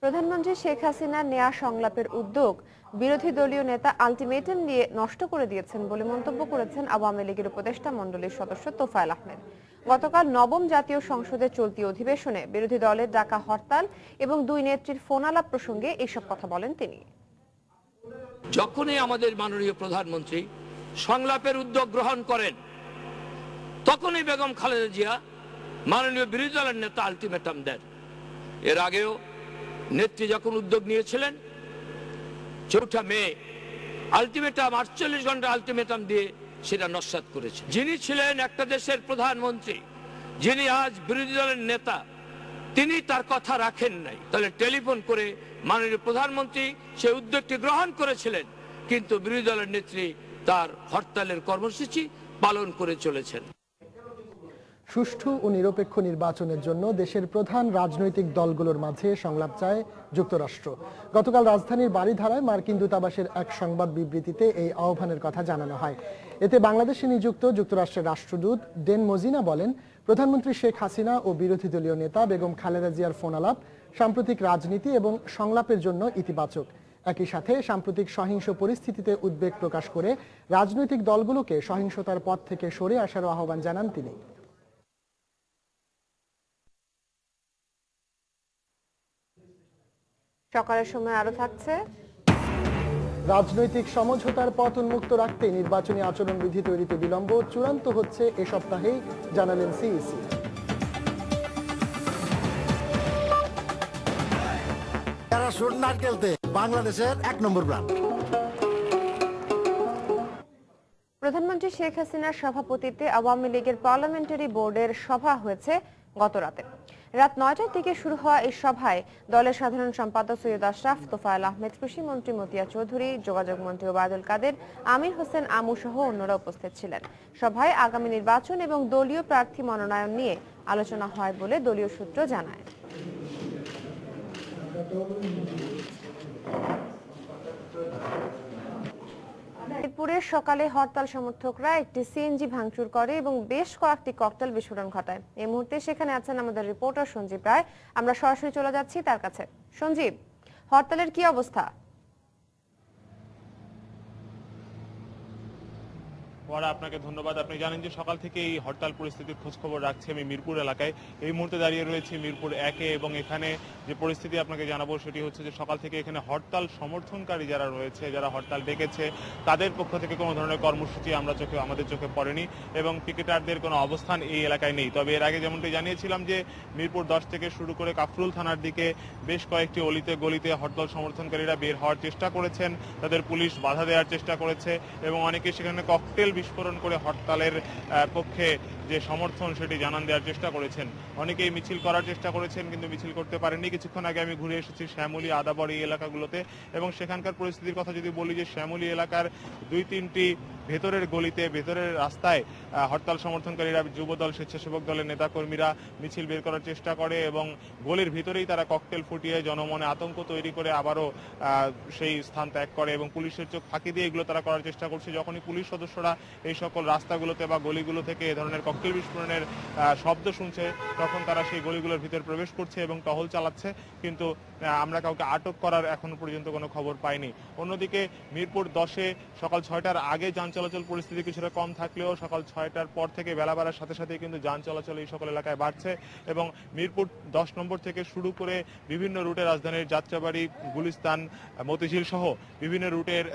প্রধানমন্ত্রী শেখ হাসিনার নেয়া সংলাপের উদ্যোগ বিরোধী দলীয় নেতা আলটিমেটাম দিয়ে নষ্ট করে দিয়েছেন বলে মন্তব্য করেছেন আওয়ামী লীগের উপদেষ্টা মণ্ডলীর সদস্য তোফায়েল আহমেদ। গতকাল নবম জাতীয় সংসদের চলতি অধিবেশনে বিরোধী দলের ডাকা হরতাল এবং দুই নেত্রীর ফোন আলাপ প্রসঙ্গে এইসব কথা বলেন তিনি। যখনই আমাদের মাননীয় প্রধানমন্ত্রী সংলাপের উদ্যোগ গ্রহণ করেন, তখনই বেগম খালেদা জিয়া মাননীয় বিরোধী দলের নেতা আলটিমেটাম দেন। এর আগেও নেত্রী যখন উদ্যোগ নিয়েছিলেন 4 মে আলটিমেটাম 48 ঘন্টা আলটিমেটাম দিয়ে সেটা নস্যাৎ করেছে। যিনি ছিলেন একটা দেশের প্রধানমন্ত্রী, যিনি আজ বিরোধী দলের নেতা, তিনি তার কথা রাখেন নাই। তাহলে টেলিফোন করে মাননীয় প্রধানমন্ত্রী সেই উদ্যোগটি গ্রহণ করেছিলেন, কিন্তু বিরোধী দলের নেত্রী তার হরতালের কর্মসূচি পালন করে চলেছেন। সুষ্ঠু ও নিরপেক্ষ নির্বাচনের জন্য দেশের প্রধান রাজনৈতিক দলগুলোর মাঝে সংলাপ চায় যুক্তরাষ্ট্র। গতকাল রাজধানীর বারিধারায় মার্কিন দূতাবাসের এক সংবাদ বিবৃতিতে এই আহ্বানের কথা জানানো হয়। এতে বাংলাদেশে নিযুক্ত যুক্তরাষ্ট্রের রাষ্ট্রদূত ডেন মজিনা বলেন, প্রধানমন্ত্রী শেখ হাসিনা ও বিরোধী দলীয় নেতা বেগম খালেদা জিয়ার ফোনালাপ সাম্প্রতিক রাজনীতি এবং সংলাপের জন্য ইতিবাচক। একই সাথে সাম্প্রতিক সহিংস পরিস্থিতিতে উদ্বেগ প্রকাশ করে রাজনৈতিক দলগুলোকে সহিংসতার পথ থেকে সরে আসারও আহ্বান জানান তিনি। সকালের সময় আরো থাকছে, রাজনৈতিক সমঝোতার পথ উন্মুক্ত রাখতে নির্বাচনী আচরণবিধি তৈরিতে বিলম্ব চূড়ান্ত হচ্ছে এ সপ্তাহেই, জানালেন সিইসি। বাংলাদেশের 1 নম্বর ব্র্যান্ড। প্রধানমন্ত্রী শেখ হাসিনার সভাপতিত্বে আওয়ামী লীগের পার্লামেন্টারি বোর্ডের সভা হয়েছে গত রাতে। রাত 9টার দিকে শুরু হওয়া এই সভায় দলের সাধারণ সম্পাদক সৈয়দ আশরাফ, তোফায়েল আহমেদ, কৃষিমন্ত্রী মতিয়া চৌধুরী, যোগাযোগ মন্ত্রী ওবায়দুল কাদের, আমির হোসেন আমু সহ অন্যরা উপস্থিত ছিলেন। সভায় আগামী নির্বাচন এবং দলীয় প্রার্থী মনোনয়ন নিয়ে আলোচনা হয় বলে দলীয় সূত্র জানায়। মিরপুরের সকালে হরতাল সমর্থকরা একটি সিএনজি ভাঙচুর করে এবং বেশ কয়েকটি ককটেল বিস্ফোরণ ঘটায়। এই মুহূর্তে সেখানে আছেন আমাদের রিপোর্টার সঞ্জীব রায়। আমরা সরাসরি চলে যাচ্ছি তার কাছে। সঞ্জীব, হরতালের কি অবস্থা? আপনাকে ধন্যবাদ। আপনি জানেন যে সকাল থেকে এই হরতাল পরিস্থিতির খোঁজ খবর রাখছি আমি মিরপুর এলাকায়। এই মুহূর্তে দাঁড়িয়ে রয়েছি মিরপুর 1-এ এবং এখানে যে পরিস্থিতি আপনাকে জানাবো সেটি হচ্ছে যে সকাল থেকে এখানে হরতাল সমর্থনকারী যারা রয়েছে, যারা হরতাল ডেকেছে, তাদের পক্ষ থেকে কোনো ধরনের কর্মসূচি আমাদের চোখে পড়েনি এবং পিকেটারদের কোনো অবস্থান এই এলাকায় নেই। তবে এর আগে যেমনটি জানিয়েছিলাম যে মিরপুর 10 থেকে শুরু করে কাফরুল থানার দিকে বেশ কয়েকটি অলিতে গলিতে হরতাল সমর্থনকারীরা বের হওয়ার চেষ্টা করেছেন, তাদের পুলিশ বাধা দেওয়ার চেষ্টা করেছে এবং অনেকে সেখানে ককটেল বিস্ফোরণ করে হরতালের পক্ষে যে সমর্থন সেটি জানান দেওয়ার চেষ্টা করেছেন। অনেকেই মিছিল করার চেষ্টা করেছেন কিন্তু মিছিল করতে পারেননি। কিছুক্ষণ আগে আমি ঘুরে এসেছি শ্যামলী, আদাবর এই এলাকাগুলোতে এবং সেখানকার পরিস্থিতির কথা যদি বলি যে শ্যামলী এলাকার 2-3টি ভেতরের গলিতে, ভেতরের রাস্তায় হরতাল সমর্থনকারীরা, যুবদল, স্বেচ্ছাসেবক দলের নেতাকর্মীরা মিছিল বের করার চেষ্টা করে এবং গলির ভিতরেই তারা ককটেল ফুটিয়ে জনমনে আতঙ্ক তৈরি করে আবারও সেই স্থান ত্যাগ করে এবং পুলিশের চোখ ফাঁকি দিয়ে এগুলো তারা করার চেষ্টা করছে। যখনই পুলিশ সদস্যরা এই সকল রাস্তাগুলোতে বা গলিগুলো থেকে এ ধরনের ককটেল বিস্ফোরণের শব্দ শুনছে তখন তারা সেই গলিগুলোর ভিতর প্রবেশ করছে এবং টহল চালাচ্ছে, কিন্তু আমরা কাউকে আটক করার এখনো পর্যন্ত কোনো খবর পাইনি। অন্যদিকে মিরপুর 10-এ সকাল 6টার আগে যান চলাচল পরিস্থিতি কিছুটা কম থাকলেও সকাল 6টার পর থেকে বেলা বাড়ার সাথে সাথে কিন্তু যান চলাচল এই সকল এলাকায় বাড়ছে এবং মিরপুর 10 নম্বর থেকে শুরু করে বিভিন্ন রুটে রাজধানীর যাত্রাবাড়ি, গুলিস্তান, মতিঝিল সহ বিভিন্ন রুটের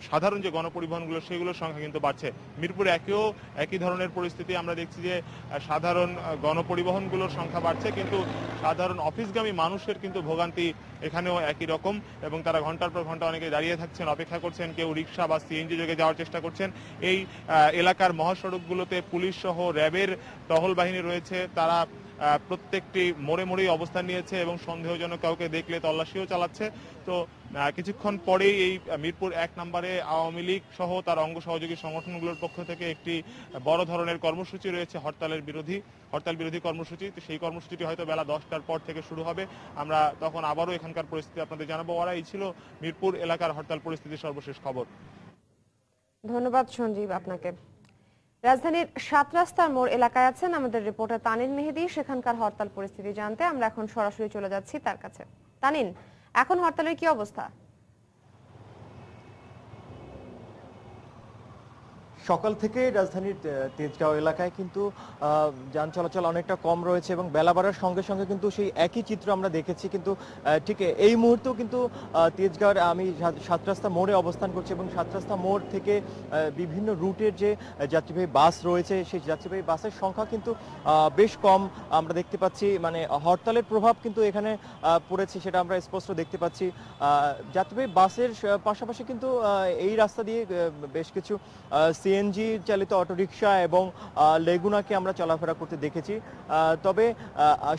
সাধারণ যে গণপরিবহনগুলো সেগুলোর সংখ্যা কিন্তু বাড়ছে। মিরপুর 1-এও একই ধরনের পরিস্থিতি আমরা দেখছি যে সাধারণ গণপরিবহনগুলোর সংখ্যা বাড়ছে কিন্তু সাধারণ অফিসগামী মানুষের কিন্তু ভোগান্তি এখানেও একই রকম এবং তারা ঘন্টার পর ঘন্টা অনেকে দাঁড়িয়ে থাকছেন, অপেক্ষা করছেন, কেউ রিক্সা বা সিএনজি যোগে যাওয়ার চেষ্টা করছেন। এই এলাকার মহাসড়কগুলোতে পুলিশ সহ র্যাবের টহল বাহিনী রয়েছে, তারা প্রত্যেকটি মোড়ে মোড়েই অবস্থান নিয়েছে এবং সন্দেহজনক কাউকে দেখলে তল্লাশিও চালাচ্ছে। তো কিছুক্ষণ পরেই এই মিরপুর 1 নম্বরে আওয়ামী লীগ সহ তার অঙ্গ সহযোগী সংগঠনগুলোর পক্ষ থেকে একটি বড় ধরনের কর্মসূচি রয়েছে, হরতাল বিরোধী কর্মসূচি। তো সেই কর্মসূচিটি হয়তো বেলা 10টার পর থেকে শুরু হবে। আমরা তখন আবারও এখানকার পরিস্থিতি আপনাদের জানাবো। এই ছিল মিরপুর এলাকার হরতাল পরিস্থিতির সর্বশেষ খবর। ধন্যবাদ সঞ্জীব আপনাকে। রাজধানীর 7 রাস্তার মোড় এলাকায় আছেন আমাদের রিপোর্টার তানিন মেহেদি। সেখানকার হরতাল পরিস্থিতি জানতে আমরা এখন সরাসরি চলে যাচ্ছি তার কাছে। তানিন, এখন হরতালের কি অবস্থা? সকাল থেকে রাজধানীর তেজগাঁও এলাকায় কিন্তু যান চলাচল অনেকটা কম রয়েছে এবং বেলা বাড়ার সঙ্গে সঙ্গে কিন্তু সেই একই চিত্র আমরা দেখেছি। কিন্তু ঠিক এই মুহূর্তেও কিন্তু তেজগাঁওয়ের আমি 7 রাস্তা মোড়ে অবস্থান করছি এবং 7 রাস্তা মোড় থেকে বিভিন্ন রুটের যে যাত্রীবাহী বাস রয়েছে সেই যাত্রীবাহী বাসের সংখ্যা কিন্তু বেশ কম আমরা দেখতে পাচ্ছি। মানে হরতালের প্রভাব কিন্তু এখানে পড়েছে সেটা আমরা স্পষ্ট দেখতে পাচ্ছি। যাত্রীবাহী বাসের পাশাপাশি কিন্তু এই রাস্তা দিয়ে বেশ কিছু সিএনজি চালিত অটোরিকশা এবং লেগুনাকে আমরা চলাফেরা করতে দেখেছি। তবে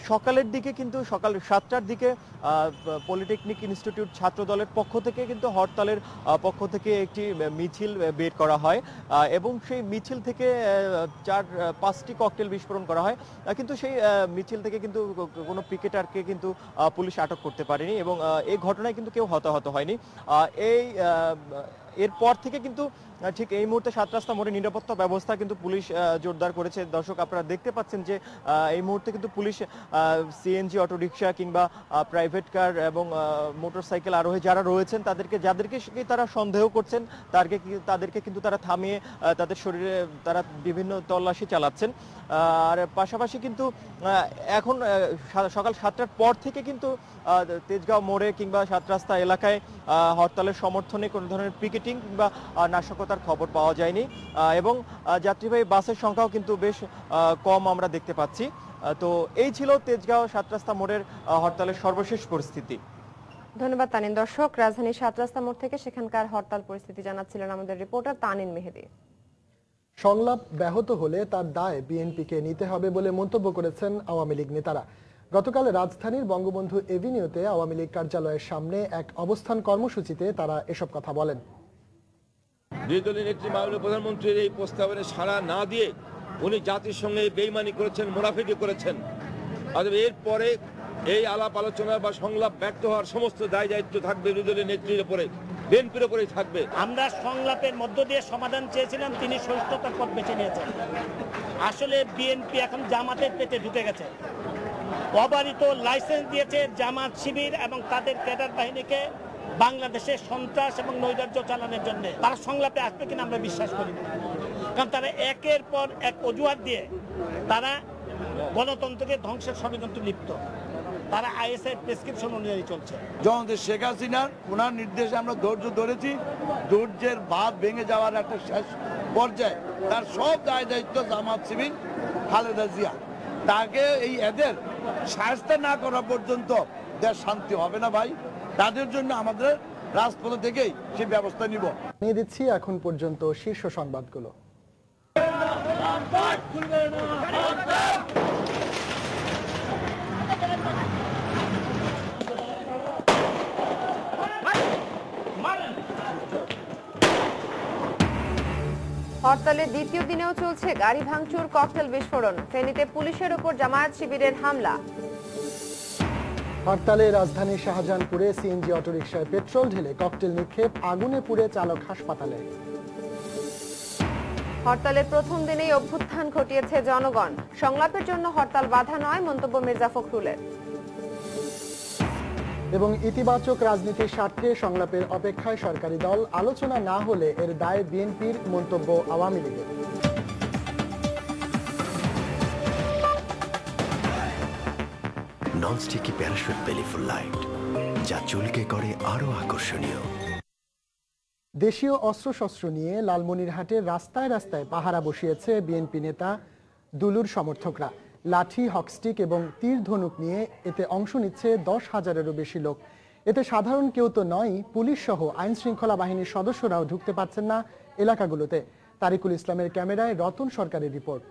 সকালের দিকে কিন্তু সকাল 7টার দিকে পলিটেকনিক ইনস্টিটিউট ছাত্র দলের পক্ষ থেকে কিন্তু হরতালের পক্ষ থেকে একটি মিছিল বের করা হয় এবং সেই মিছিল থেকে 4-5টি ককটেল বিস্ফোরণ করা হয়, কিন্তু সেই মিছিল থেকে কিন্তু কোনো পিকেটারকে কিন্তু পুলিশ আটক করতে পারেনি এবং এই ঘটনায় কিন্তু কেউ হতাহত হয়নি। এরপর থেকে কিন্তু ঠিক এই মুহূর্তে 7 রাস্তা মোড়ে নিরাপত্তা ব্যবস্থা কিন্তু পুলিশ জোরদার করেছে। দর্শক, আপনারা দেখতে পাচ্ছেন যে এই মুহূর্তে কিন্তু পুলিশ সিএনজি অটোরিকশা কিংবা প্রাইভেট কার এবং মোটরসাইকেল আরোহী যারা রয়েছেন যাদেরকে তারা সন্দেহ করছেন তাদেরকে কিন্তু তারা থামিয়ে তাদের শরীরে তারা বিভিন্ন তল্লাশি চালাচ্ছেন। আর পাশাপাশি কিন্তু এখন সকাল 7টার পর থেকে কিন্তু তেজগাঁও মোড়ে কিংবা 7 রাস্তা এলাকায় হরতালের সমর্থনে কোনো ধরনের পিকেটিং কিংবা নাশকতার খবর পাওয়া যায়নি এবং যাত্রীবাহী বাসের সংখ্যাও কিন্তু বেশ কম আমরা দেখতে পাচ্ছি। তো এই ছিল তেজগাঁও 7 রাস্তা মোড়ের হরতালের সর্বশেষ পরিস্থিতি। ধন্যবাদ তানিন। দর্শক, রাজধানীর 7 রাস্তা মোড় থেকে সেখানকার হরতাল পরিস্থিতি জানাচ্ছিলেন আমাদের রিপোর্টার তানিন মেহেদি। সংলাপ ব্যাহত হলে তার দায় বিএনপিকে নিতে হবে বলে মন্তব্য করেছেন আওয়ামী লীগ নেতারা। গতকাল রাজধানীর বঙ্গবন্ধু এভিনিউতে আওয়ামী লীগ কার্যালয়ের সামনে এক অবস্থান কর্মসূচিতে তারা এসব কথা বলেন। বিরোধী নেত্রী মাননীয় প্রধানমন্ত্রীর এই প্রস্তাবনে সাড়া না দিয়ে উনি জাতির সঙ্গে বেইমানি করেছেন, মুনাফিকি করেছেন। এরপরে এই আলাপ আলোচনা বা সংলাপ ব্যর্থ হওয়ার সমস্ত দায় দায়িত্ব থাকবে বিরোধী নেত্রীর উপরে, বিএনপির উপরেই থাকবে। আমরা সংলাপের মধ্য দিয়ে সমাধান চেয়েছিলাম, তিনি সহিষ্ণুতার পথ বেছে নিয়েছেন। আসলে বিএনপি এখন জামাতের পেটে ঢুকে গেছে। অবারিত লাইসেন্স দিয়েছে জামাত শিবির এবং তাদের ক্যাডার বাহিনীকে বাংলাদেশে সন্ত্রাস এবং নৈরাজ্য চালানোর জন্য। তারা সংলাপে আসবে কিনা আমরা বিশ্বাস করি না, কারণ তারা একের পর এক অজুহাত দিয়ে তারা গণতন্ত্রকে ধ্বংসের ষড়যন্ত্রে লিপ্ত। তারা আইএসআই প্রেসক্রিপশন অনুযায়ী চলছে। জনতা শেখ হাসিনার ওনার নির্দেশে আমরা ধৈর্য ধরেছি, ধৈর্যের বাঁধ ভেঙে যাওয়ার একটা শেষ পর্যায়ে তার সব দায় দায়িত্ব জামাত শিবির খালেদা জিয়া। তাকে এই এদের শায়েস্তা না করা পর্যন্ত দেশ শান্তি হবে না ভাই। তাদের জন্য আমাদের রাজপথ থেকেই সেই ব্যবস্থা নিব। নিয়ে দিচ্ছি এখন পর্যন্ত শীর্ষ সংবাদগুলো। হরতালের দ্বিতীয় দিনেও চলছে গাড়ি ভাঙচুর, ককটেল বিস্ফোরণ। ফেনীতে পুলিশের উপর জামায়াত শিবিরের হামলা। হরতালে রাজধানীর শাহজাহানপুরে সিএনজি অটোরিকশায় পেট্রোল ঢেলে ককটেল নিক্ষেপ, আগুনে পুড়ে চালক হাসপাতালে। হরতালের প্রথম দিনেই অভ্যুত্থান ঘটিয়েছে জনগণ। সংলাপের জন্য হরতাল বাধা নয়, মন্তব্য মির্জা ফখরুলের। এবং ইতিবাচক রাজনীতির স্বার্থে সংলাপের অপেক্ষায় সরকারি দল, আলোচনা না হলে এর দায় বিএনপির, মন্তব্য আওয়ামী লীগের। ননস্টিকি প্যারাশুট বেলিফুল লাইট, যা চুলকে করে আরো আকর্ষণীয়। দেশীয় অস্ত্রশস্ত্র নিয়ে লালমনিরহাটের রাস্তায় রাস্তায় পাহারা বসিয়েছে বিএনপি নেতা দুলুর সমর্থকরা। লাঠি, হকস্টিক এবং তীর ধনুক নিয়ে এতে অংশ নিচ্ছে 10,000-এরও বেশি লোক। এতে সাধারণ কেউ তো নয়, পুলিশ সহ আইন শৃঙ্খলা বাহিনীর সদস্যরাও ঢুকতে পারছেন না এলাকাগুলোতে। তারিকুল ইসলামের ক্যামেরায় রতন সরকারের রিপোর্ট।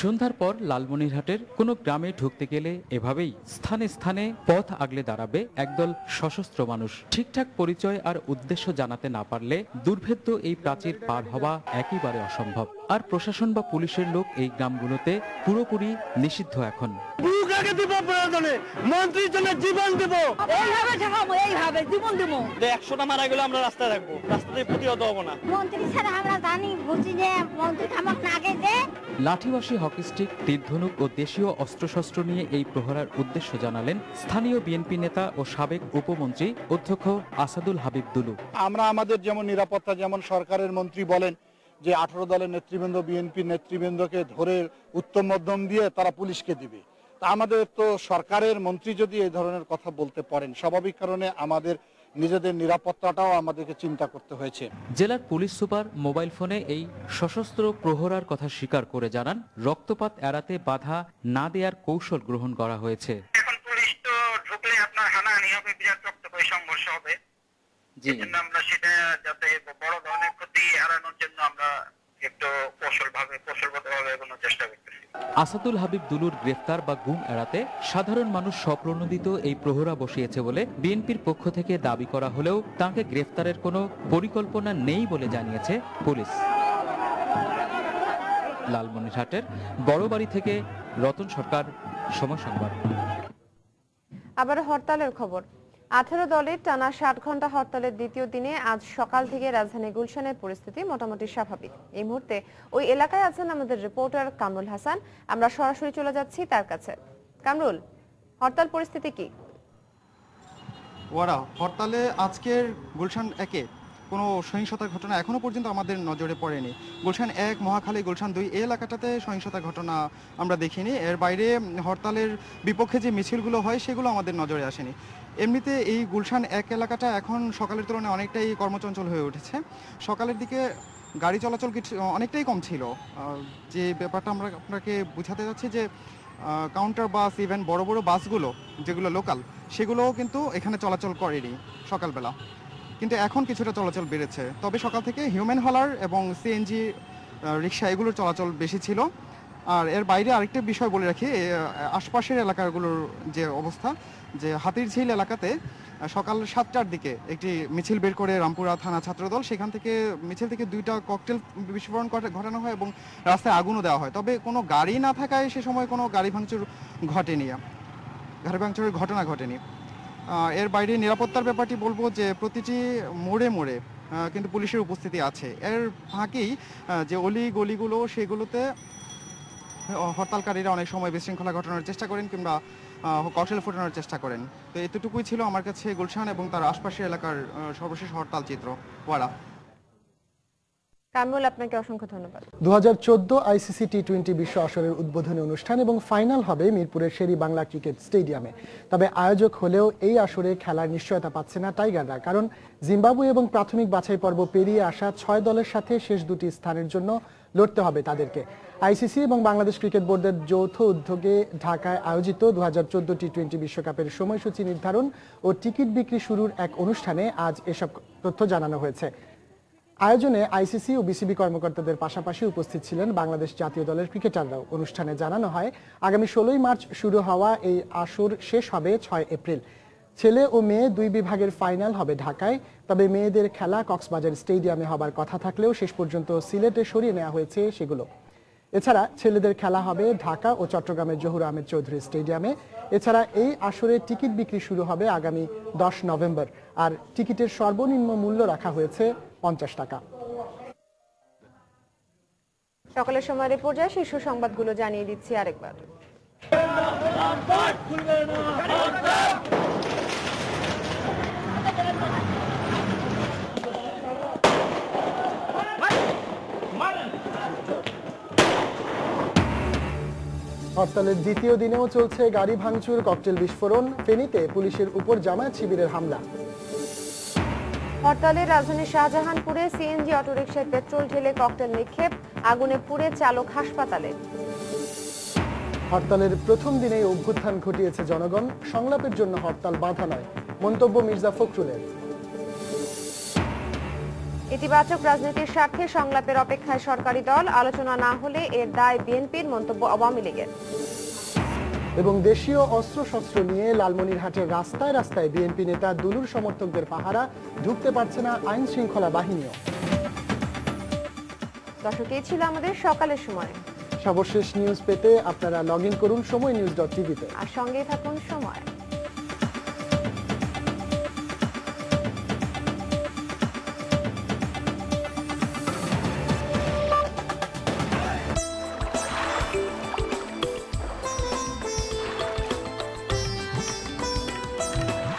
সন্ধ্যার পর লালমনিরহাটের কোনো গ্রামে ঢুকতে গেলে এভাবেই স্থানে স্থানে পথ আগলে দাঁড়াবে একদল সশস্ত্র মানুষ। ঠিকঠাক পরিচয় আর উদ্দেশ্য জানাতে না পারলে দুর্ভেদ্য এই প্রাচীর পার হওয়া একেবারে অসম্ভব। আর প্রশাসন বা পুলিশের লোক এই গ্রামগুলোতে পুরোপুরি নিষিদ্ধ এখন। মন্ত্রীর জন্য জীবন দেব, এইভাবে ঠকাবো, এইভাবে জীবন দেব। 100টা মারা গেলে আমরা রাস্তায় থাকবো, রাস্তাতে প্রতিহত হবো না। মন্ত্রী ছাড়া আমরা জানি বুঝি যে মন্ত্রী আমাক না গেছে। লাঠিবাসী, হকিস্টিক, তীরধনুক ও দেশীয় অস্ত্রশস্ত্র নিয়ে এই প্রহরার উদ্দেশ্য জানালেন স্থানীয় বিএনপি নেতা ও সাবেক উপমন্ত্রী অধ্যক্ষ আসাদুল হাবিব দুলু। আমরা আমাদের যেমন নিরাপত্তা, যেমন সরকারের মন্ত্রী বলেন যে 18 দলের নেতৃবৃন্দ, বিএনপি নেতৃবৃন্দকে ধরে উত্তম মধ্যম দিয়ে তারা পুলিশকে দিবে। তা আমাদের তো সরকারের মন্ত্রী যদি এই ধরনের কথা বলতে পারেন, স্বাভাবিক কারণে আমাদের নিজেদের নিরাপত্তাটাও আমাদেরকে চিন্তা করতে হয়েছে। জেলার পুলিশ সুপার মোবাইল ফোনে এই সশস্ত্র প্রহরার কথা স্বীকার করে জানান, রক্তপাত এড়াতে বাধা না দেওয়ার কৌশল গ্রহণ করা হয়েছে। এখন পুলিশ তো ঢুকলে আপনার হানাহানি হবে, বিরাট রক্তক্ষয়ী সংঘর্ষ হবে। আমরা সেটা যাতে বড় ধরনের এড়ানোর জন্য আমরা একটু কৌশলগতভাবে এগোনোর চেষ্টা করতেছি। আসাদুল হাবিব দুলুর গ্রেফতার বা গুম এড়াতে সাধারণ মানুষ স্বপ্রণোদিত এই প্রহরা বসিয়েছে বলে বিএনপির পক্ষ থেকে দাবি করা হলেও তাকে গ্রেফতারের কোনো পরিকল্পনা নেই বলে জানিয়েছে পুলিশ। লালমনিরহাটের বড়বাড়ি থেকে রতন সরকার, সময় সংবাদ। আবার হরতালের খবর। 18 দলের টানা 60 ঘন্টা হরতালের দ্বিতীয় দিনে আজ সকাল থেকে রাজধানী গুলশানের পরিস্থিতি মোটামুটি স্বাভাবিক। এই মুহূর্তে ওই এলাকায় আছেন আমাদের রিপোর্টার কামরুল হাসান। আমরা সরাসরি চলে যাচ্ছি তার কাছে। কামরুল, হরতাল পরিস্থিতি কি? হরতালে আজকের গুলশান 1-এ কোনো সহিংসতার ঘটনা এখনো পর্যন্ত আমাদের নজরে পড়েনি। গুলশান 1, মহাখালী, গুলশান 2 এই এলাকাটাতে সহিংসতার ঘটনা আমরা দেখিনি। এর বাইরে হরতালের বিপক্ষে যে মিছিলগুলো হয় সেগুলো আমাদের নজরে আসেনি। এমনিতে এই গুলশান 1 এলাকাটা এখন সকালের তুলনায় অনেকটাই কর্মচঞ্চল হয়ে উঠেছে। সকালের দিকে গাড়ি চলাচল অনেকটাই কম ছিল। যে ব্যাপারটা আমরা আপনাকে বোঝাতে যাচ্ছি যে কাউন্টার বাস, ইভেন বড় বড় বাসগুলো যেগুলো লোকাল, সেগুলোও কিন্তু এখানে চলাচল করেনি সকালবেলা, কিন্তু এখন কিছুটা চলাচল বেড়েছে। তবে সকাল থেকে হিউম্যান হলার এবং সিএনজি রিক্সা এগুলোর চলাচল বেশি ছিল। আর এর বাইরে আরেকটা বিষয় বলে রাখি, আশপাশের এলাকাগুলোর যে অবস্থা, যে হাতিরঝিল এলাকাতে সকাল 7টার দিকে একটি মিছিল বের করে রামপুরা থানা ছাত্রদল, সেখান থেকে মিছিল থেকে 2টা ককটেল বিস্ফোরণ ঘটানো হয় এবং রাস্তায় আগুনও দেওয়া হয়। তবে কোনো গাড়ি না থাকায় সে সময় কোনো গাড়ি ভাঙচুরের ঘটনা ঘটেনি। এর বাইরে নিরাপত্তার ব্যাপারটি বলবো যে প্রতিটি মোড়ে মোড়ে কিন্তু পুলিশের উপস্থিতি আছে। এর ফাঁকেই যে অলি গলিগুলো, সেগুলোতে হরতালকারীরা অনেক সময় বিশৃঙ্খলা ঘটানোর চেষ্টা করেন কিংবা ককটেল ফোটানোর চেষ্টা করেন। তো এতটুকুই ছিল আমার কাছে গুলশান এবং তার আশপাশের এলাকার সর্বশেষ হরতাল চিত্র। কামরুল, আপনাকে অসংখ্য ধন্যবাদ। 2014 আইসিসি টি20 বিশ্ব আসরের উদ্বোধনী অনুষ্ঠান এবং ফাইনাল হবে মিরপুরের শেরি বাংলা ক্রিকেট স্টেডিয়ামে। তবে আয়োজক হলেও এই আসরে খেলার নিশ্চয়তা পাচ্ছে না টাইগাররা, কারণ জিম্বাবুয়ে এবং প্রাথমিক বাছাই পর্ব পেরিয়ে আসা 6 দলের সাথে শেষ 2টি স্থানের জন্য লড়তে হবে তাদেরকে। আইসিসি এবং বাংলাদেশ ক্রিকেট বোর্ডের যৌথ উদ্যোগে ঢাকায় আয়োজিত 2014 টি20 বিশ্বকাপের সময়সূচি নির্ধারণ ও টিকিট বিক্রি শুরুর এক অনুষ্ঠানে আজ এসব তথ্য জানানো হয়েছে। আয়োজনে আইসিসি ও বিসিবি কর্মকর্তাদের পাশাপাশি উপস্থিত ছিলেন বাংলাদেশ জাতীয় দলের ক্রিকেটাররাও। অনুষ্ঠানে জানানো হয়, আগামী 16 মার্চ শুরু হওয়া এই আসর শেষ হবে 6 এপ্রিল। ছেলে ও মেয়ে 2 বিভাগের ফাইনাল হবে ঢাকায়। তবে মেয়েদের খেলা কক্সবাজার স্টেডিয়ামে হবার কথা থাকলেও শেষ পর্যন্ত সিলেটে সরিয়ে নেওয়া হয়েছে সেগুলো। এছাড়া ছেলেদের খেলা হবে ঢাকা ও চট্টগ্রামের জহুর আহমেদ চৌধুরী স্টেডিয়ামে। এছাড়া এই আসরে টিকিট বিক্রি শুরু হবে আগামী 10 নভেম্বর, আর টিকিটের সর্বনিম্ন মূল্য রাখা হয়েছে 50 টাকা। সকালের সময়ের পর্যায়ে শীর্ষ সংবাদগুলো জানিয়ে দিচ্ছি আরেকবার। হরতালের দ্বিতীয় দিনেও চলছে গাড়ি ভাঙচুর, ককটেল বিস্ফোরণ। ফেনীতে পুলিশের উপর জামায়াত শিবিরের হামলা। হরতালে রাজধানীর শাহজাহানপুরে সিএনজি অটোরিকশায় পেট্রোল ঢেলে ককটেল নিক্ষেপ, আগুনে পুড়ে চালক হাসপাতালে। হরতালের প্রথম দিনেই অভ্যুত্থান ঘটিয়েছে জনগণ, সংলাপের জন্য হরতাল বাধা নয়, মন্তব্য মির্জা ফখরুলের। ইতিবাচক রাজনীতির স্বার্থে সংলাপের অপেক্ষায় সরকারি দল, আলোচনা না হলে এর দায় বিএনপির, মন্তব্য আওয়ামী লীগের। এবং দেশীয় অস্ত্রশস্ত্র নিয়ে লালমনিরহাটের রাস্তায় রাস্তায় বিএনপি নেতা দুলুর সমর্থকদের পাহারা, ঢুকতে পারছে না আইন শৃঙ্খলা বাহিনীও। দর্শক, এই ছিল আমাদের সকালের সময়। সর্বশেষ নিউজ পেতে আপনারা লগ ইন করুন সময়নিউজ.টিভিতে আর সঙ্গেই থাকুন সময়।